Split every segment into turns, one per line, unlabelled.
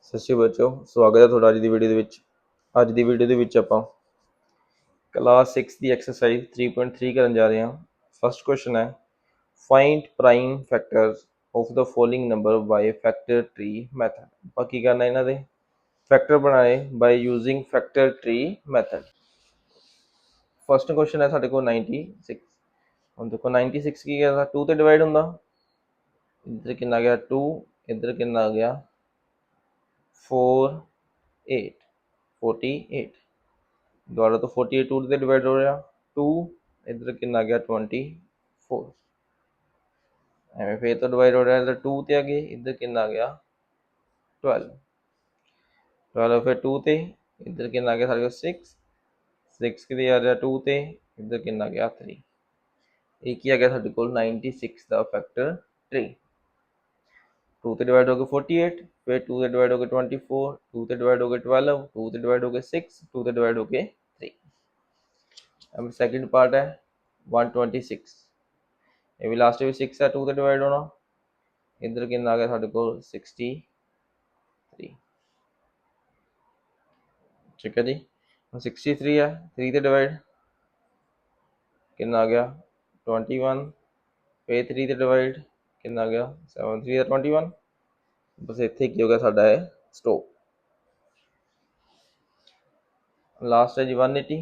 ਸਤਿ ਸ਼੍ਰੀ ਬੱਚੋ, ਸਵਾਗਤ ਹੈ ਤੁਹਾਡਾ ਅੱਜ ਦੀ ਵੀਡੀਓ ਦੇ ਵਿੱਚ। ਅੱਜ ਦੀ ਵੀਡੀਓ ਦੇ ਵਿੱਚ ਆਪਾਂ ਕਲਾਸ 6 ਦੀ ਐਕਸਰਸਾਈਜ਼ 3.3 ਕਰਨ ਜਾ ਰਹੇ ਹਾਂ। ਫਸਟ ਕੁਐਸਚਨ ਹੈ, find prime factors of the following number by factor tree method. ਆਪਾਂ ਕੀ ਕਰਨਾ, ਇਹਨਾਂ ਦੇ ਫੈਕਟਰ ਬਣਾਏ by using factor tree method. First question ਹੈ ਸਾਡੇ ਕੋਲ 96। ਹੁਣ ਦੇਖੋ 96 ਕੀ ਕਰਦਾ, 2 ਤੇ ਡਿਵਾਈਡ ਹੁੰਦਾ। ਇੱਧਰ ਕਿੰਨਾ ਗਿਆ 2, ਇੱਧਰ ਕਿੰਨਾ ਆ ਗਿਆ 4 8 48। ਦੁਬਾਰਾ ਤੋਂ 48 2 ਤੇ ਡਿਵਾਈਡ ਹੋ ਰਿਹਾ 2, ਇੱਧਰ ਕਿੰਨਾ ਆ ਗਿਆ 24। ਐਵੇਂ ਫੇਰ ਤੋਂ ਡਿਵਾਈਡ ਹੋ ਰਿਹਾ, ਇੱਧਰ 2 ਤੇ ਆ ਗਏ, ਇੱਧਰ ਕਿੰਨਾ ਆ ਗਿਆ 12 12 ਫਿਰ 2 ਤੇ, ਇੱਧਰ ਕਿੰਨਾ ਆ ਗਿਆ ਸਾਡੇ ਕੋਲ 6 6 ਕਿਤੇ ਆ ਰਿਹਾ 2 ਤੇ, ਇੱਧਰ ਕਿੰਨਾ ਆ ਗਿਆ 3। ਇਹ ਕੀ ਆ ਗਿਆ ਸਾਡੇ ਕੋਲ 96 ਦਾ ਫੈਕਟਰ ਟਰੀ। 2 ਤੇ ਡਿਵਾਈਡ ਹੋ ਗਏ 48, ਫਿਰ 2 ਤੇ ਡਿਵਾਈਡ ਹੋ ਗਏ 24, 2 ਤੇ ਡਿਵਾਈਡ ਹੋ ਗਏ 12, 2 ਤੇ ਡਿਵਾਈਡ ਹੋ ਗਏ 6, 2 ਤੇ ਡਿਵਾਈਡ ਹੋ ਗਏ 3। अब सेकंड पार्ट है 126। ये भी लास्ट में 6 है, 2 ਤੇ ਡਿਵਾਈਡ ਹੋਣਾ, ਇੱਧਰ ਕਿੰਨਾ ਆ ਗਿਆ ਸਾਡੇ ਕੋਲ 63। ਠੀਕ ਹੈ ਜੀ। ਹੁਣ 63 ਹੈ, 3 ਤੇ ਡਿਵਾਈਡ ਕਿੰਨਾ ਆ ਗਿਆ 21, ਫਿਰ 3 ਤੇ ਡਿਵਾਈਡ ਕਿੰਨਾ ਆ ਗਿਆ 7 3 ਦਾ 21। ਬਸ ਇੱਥੇ ਕੀ ਹੋ ਗਿਆ ਸਾਡਾ ਹੈ ਸਟੋਪ। ਲਾਸਟ ਹੈ ਜੀ 180,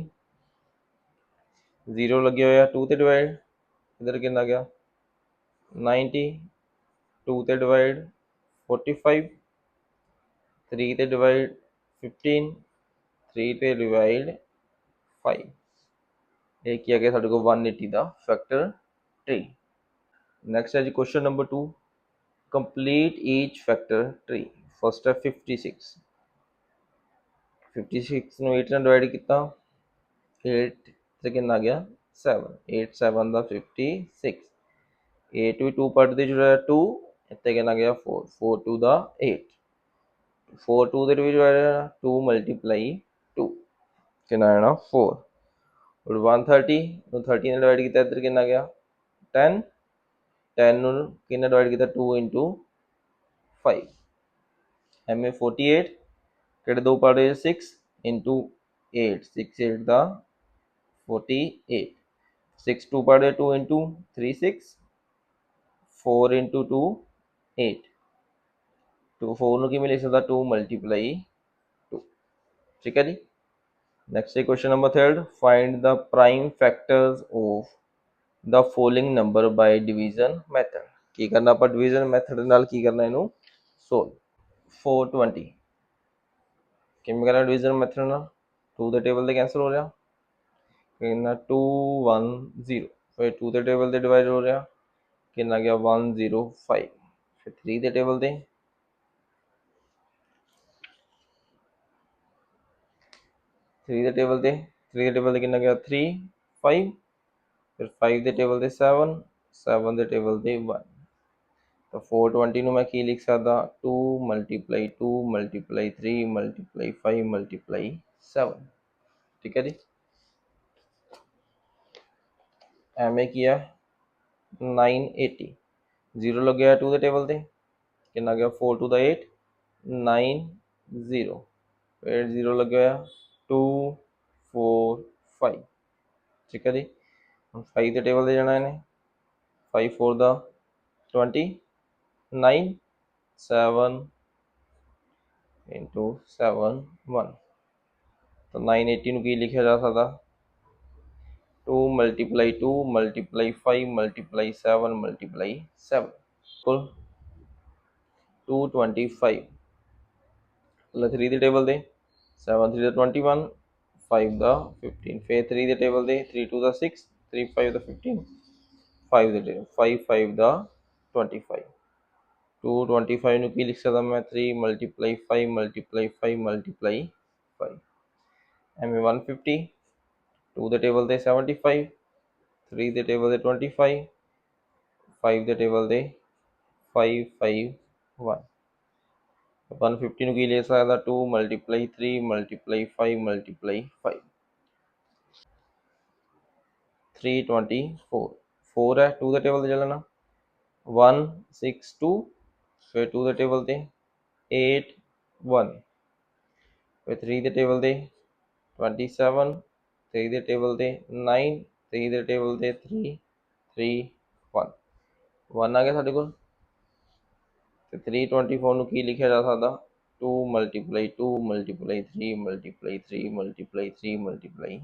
0 ਲੱਗੇ ਹੋਇਆ 2 ਤੇ ਡਿਵਾਈਡ, ਇੱਧਰ ਕਿੰਨਾ ਆ ਗਿਆ 90, 2 ਤੇ ਡਿਵਾਈਡ 45, 3 ਤੇ ਡਿਵਾਈਡ 15, 3 ਤੇ ਡਿਵਾਈਡ 5। ਇਹ ਕੀ ਆ ਗਿਆ ਸਾਡੇ ਕੋਲ 180 ਦਾ ਫੈਕਟਰ ਟਰੀ। ਨੈਕਸਟ ਹੈ ਜੀ question number 2, complete each factor tree. First ਹੈ 56, 56 ਨੂੰ 8 ਨਾਲ ਡਿਵਾਈਡ ਕੀਤਾ, 8 ਤੇ ਕਿੰਨਾ ਆ ਗਿਆ 7, 8 7 ਦਾ 56। 8 ਵੀ 2 ਪਾਰਟ ਦੇ ਜਿਹੜਾ 2, ਇੱਥੇ ਕਿੰਨਾ ਗਿਆ 4, 4 2 ਦਾ 8, 4 2 ਦੇ ਵਿੱਚ 2 ਮਲਟੀਪਲਾਈ 2 ਕਿੰਨਾ ਆਣਾ 4। और 130 ਨੂੰ 30 ਨਾਲ ਡਿਵਾਈਡ ਕੀਤਾ, ਇੱਧਰ ਕਿੰਨਾ ਗਿਆ 10, 10 ਨੂੰ ਕਿੰਨਾ ਡਿਵਾਈਡ ਕੀਤਾ 2 into 5। ਐਵੇਂ 48 ਕਿਹੜੇ ਦੋ ਪਾਰਟ ਹੋਏ 6 into 8, 6 8 ਦਾ 48, 6 2 ਪਾਰਟ 2 into 3 6, 4 into 2 8, 2 4 ਨੂੰ ਕਿਵੇਂ ਲਿਖ ਸਕਦਾ 2 ਮਲਟੀਪਲਾਈ 2। ਠੀਕ ਹੈ ਜੀ। Next question number 3, find the prime factors of the following number by division method. ਕੀ ਕਰਨਾ ਆਪਾਂ ਡਿਵੀਜ਼ਨ ਮੈਥਡ ਨਾਲ ਕੀ ਕਰਨਾ ਇਹਨੂੰ ਸੋਲਵ। 420 ਕਿਵੇਂ ਕਰਨਾ ਡਿਵੀਜ਼ਨ ਮੈਥਡ ਨਾਲ, 2 ਦੇ ਟੇਬਲ ਤੇ ਕੈਂਸਲ ਹੋ ਰਿਹਾ, ਕਿੰਨਾ 210, ਫਿਰ 2 ਦੇ ਟੇਬਲ ਤੇ ਡਿਵਾਈਡ ਹੋ ਰਿਹਾ ਕਿੰਨਾ ਗਿਆ 105, ਫਿਰ 3 ਦੇ ਟੇਬਲ ਤੇ 3 ਦੇ ਟੇਬਲ ਤੇ ਕਿੰਨਾ ਗਿਆ 3 5, ਫਿਰ 5 ਦੇ ਟੇਬਲ ਤੇ 7 7 ਦੇ ਟੇਬਲ ਤੇ 1। ਤਾਂ 420 ਨੂੰ ਮੈਂ ਕੀ ਲਿਖ ਸਕਦਾ 2 ਮਲਟੀਪਲਾਈ 2 ਮਲਟੀਪਲਾਈ 3 ਮਲਟੀਪਲਾਈ 5 ਮਲਟੀਪਲਾਈ 7। ਠੀਕ ਹੈ ਜੀ। ਐਵੇਂ ਕੀ ਆ 980, 0 ਲੱਗਿਆ 2 ਦੇ ਟੇਬਲ ਤੇ ਕਿੰਨਾ ਗਿਆ 4 2 ਦਾ 8 9 0, ਫਿਰ 0 ਲੱਗਿਆ ਹੋਇਆ 2 4 5। ਠੀਕ ਹੈ ਜੀ। ਹੁਣ 5 ਦੇ ਟੇਬਲ ਤੇ ਜਾਣਾ ਇਹਨੇ, 5 4 ਦਾ 20 9 7 into 7 1। ਤਾਂ 980 ਨੂੰ ਕੀ ਲਿਖਿਆ ਜਾ ਸਕਦਾ 2 ਮਲਟੀਪਲਾਈ 2 ਮਲਟੀਪਲਾਈ 5 ਮਲਟੀਪਲਾਈ 7 ਮਲਟੀਪਲਾਈ 7 ਕੁੱਲ 225। 3 ਦੇ ਟੇਬਲ ਤੇ 7 3 ਦਾ 21, 5 ਦਾ 15, ਫਿਰ 3 ਦੇ ਟੇਬਲ ਤੇ 3 2 ਦਾ 6 3 5 ਦਾ 15, 5 ਦੇ ਟੇਬਲ 5 5 ਦਾ 25। 225 ਨੂੰ ਕੀ ਲਿਖ ਸਕਦਾ ਮੈਂ 3 ਮਲਟੀਪਲਾਈ 5 ਮਲਟੀਪਲਾਈ 5 ਮਲਟੀਪਲਾਈ 5। ਐਵੇਂ 150, 2 ਦੇ ਟੇਬਲ ਤੇ 75, 3 ਦੇ ਟੇਬਲ ਤੇ 25, 5 ਦੇ ਟੇਬਲ ਤੇ 5 5 1। 150 ਨੂੰ ਕੀ ਲਿਖ ਸਕਦਾ 2 ਮਲਟੀਪਲਾਈ 3 ਮਲਟੀਪਲਾਈ 5 ਮਲਟੀਪਲਾਈ 5। 324, 4 ਹੈ 2 ਦੇ ਟੇਬਲ ਤੇ ਚੱਲਣਾ 1 6 2, ਫਿਰ 2 ਦੇ ਟੇਬਲ ਤੇ 8 1 ਫਿਰ 3 ਦੇ ਟੇਬਲ ਤੇ 27, 3 ਦੇ ਟੇਬਲ ਤੇ 9, 3 ਦੇ ਟੇਬਲ ਤੇ 3 3 1 1 ਆ ਗਿਆ ਸਾਡੇ ਕੋਲ। ਤੇ 324 ਨੂੰ ਕੀ ਲਿਖਿਆ ਜਾ ਸਕਦਾ? 2 multiply 2 multiply 3 multiply 3 multiply 3 multiply